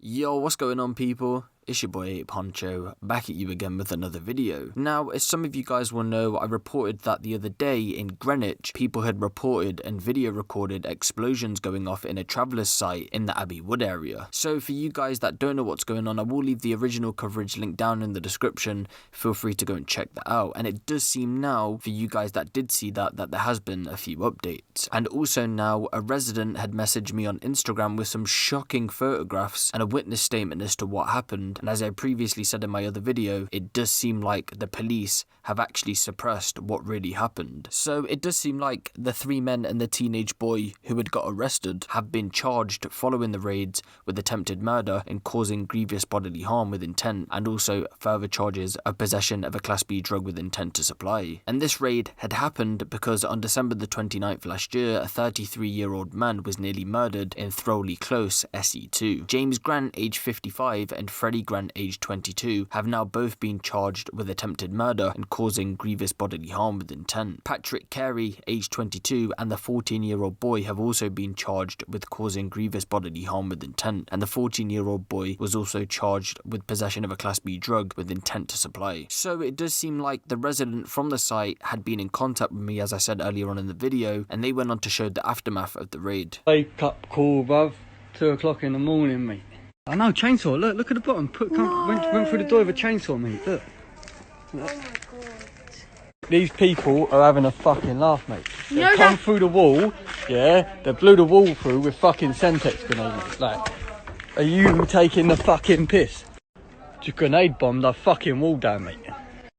Yo, what's going on, people? It's your boy Huncho, back at you again with another video. Now, as some of you guys will know, I reported that the other day in Greenwich, people had reported and video recorded explosions going off in a traveller's site in the Abbey Wood area. So for you guys that don't know what's going on, I will leave the original coverage link down in the description. Feel free to go and check that out. And it does seem now, for you guys that did see that there has been a few updates. And also now, a resident had messaged me on Instagram with some shocking photographs and a witness statement as to what happened. And as I previously said in my other video, it does seem like the police have actually suppressed what really happened. So it does seem like the three men and the teenage boy who had got arrested have been charged following the raids with attempted murder and causing grievous bodily harm with intent, and also further charges of possession of a Class B drug with intent to supply. And this raid had happened because on December the 29th last year, a 33-year-old man was nearly murdered in Throwley Close, SE2. James Grant, age 55, and Freddie Grant, age 22, have now both been charged with attempted murder and causing grievous bodily harm with intent. Patrick Carey, age 22, and the 14-year-old boy have also been charged with causing grievous bodily harm with intent, and the 14-year-old boy was also charged with possession of a Class B drug with intent to supply. So it does seem like the resident from the site had been in contact with me, as I said earlier on in the video, and they went on to show the aftermath of the raid. Wake up call, bruv. 2 o'clock in the morning, mate. I know, chainsaw. Look at the bottom. Went through the door with a chainsaw, mate. Look. Oh my god. These people are having a fucking laugh, mate. They come through the wall, yeah. They blew the wall through with fucking Semtex grenades. Like, are you taking the fucking piss? Just grenade bombed the fucking wall down, mate.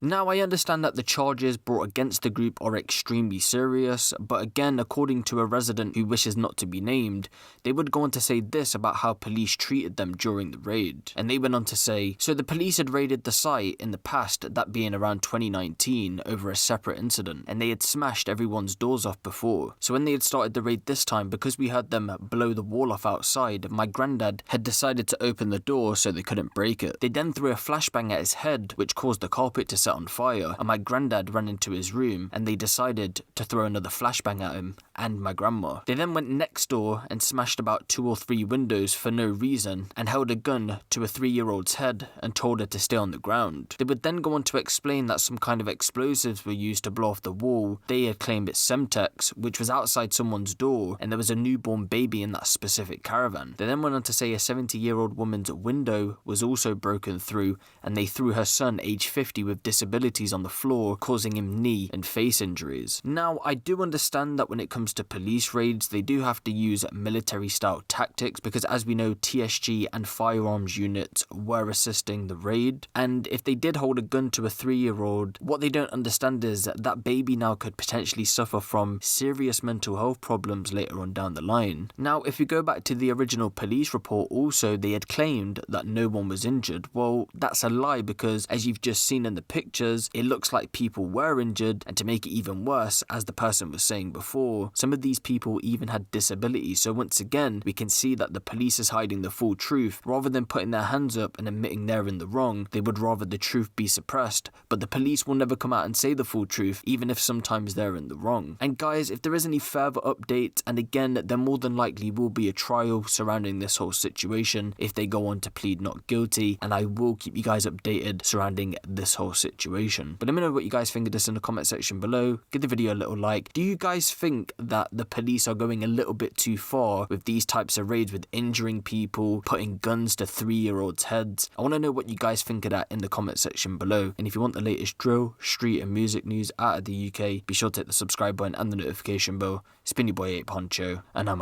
Now, I understand that the charges brought against the group are extremely serious, but again, according to a resident who wishes not to be named, they would go on to say this about how police treated them during the raid. And they went on to say, so the police had raided the site in the past, that being around 2019, over a separate incident, and they had smashed everyone's doors off before. So when they had started the raid this time, because we heard them blow the wall off outside, my granddad had decided to open the door so they couldn't break it. They then threw a flashbang at his head, which caused the carpet to set on fire, and my granddad ran into his room and they decided to throw another flashbang at him and my grandma. They then went next door and smashed about 2 or 3 windows for no reason and held a gun to a 3-year-old's head and told her to stay on the ground. They would then go on to explain that some kind of explosives were used to blow off the wall. They had claimed it's Semtex, which was outside someone's door, and there was a newborn baby in that specific caravan. They then went on to say a 70-year-old woman's window was also broken through, and they threw her son, age 50, with disabilities on the floor, causing him knee and face injuries. Now, I do understand that when it comes to police raids, they do have to use military-style tactics, because as we know, TSG and firearms units were assisting the raid, and if they did hold a gun to a 3-year-old, what they don't understand is that baby now could potentially suffer from serious mental health problems later on down the line. Now, if we go back to the original police report also, they had claimed that no one was injured. Well, that's a lie, because as you've just seen in the pictures, it looks like people were injured, and to make it even worse, as the person was saying before, some of these people even had disabilities. So once again, we can see that the police is hiding the full truth. Rather than putting their hands up and admitting they're in the wrong, they would rather the truth be suppressed. But the police will never come out and say the full truth, even if sometimes they're in the wrong. And guys, if there is any further updates, and again, there more than likely will be a trial surrounding this whole situation if they go on to plead not guilty, and I will keep you guys updated surrounding this whole situation. But let me know what you guys think of this in the comment section below. Give the video a little like. Do you guys think that the police are going a little bit too far with these types of raids, with injuring people, putting guns to 3-year-olds' heads? I want to know what you guys think of that in the comment section below. And if you want the latest drill, street and music news out of the UK, be sure to hit the subscribe button and the notification bell. It's been your boy Huncho, and I'm out.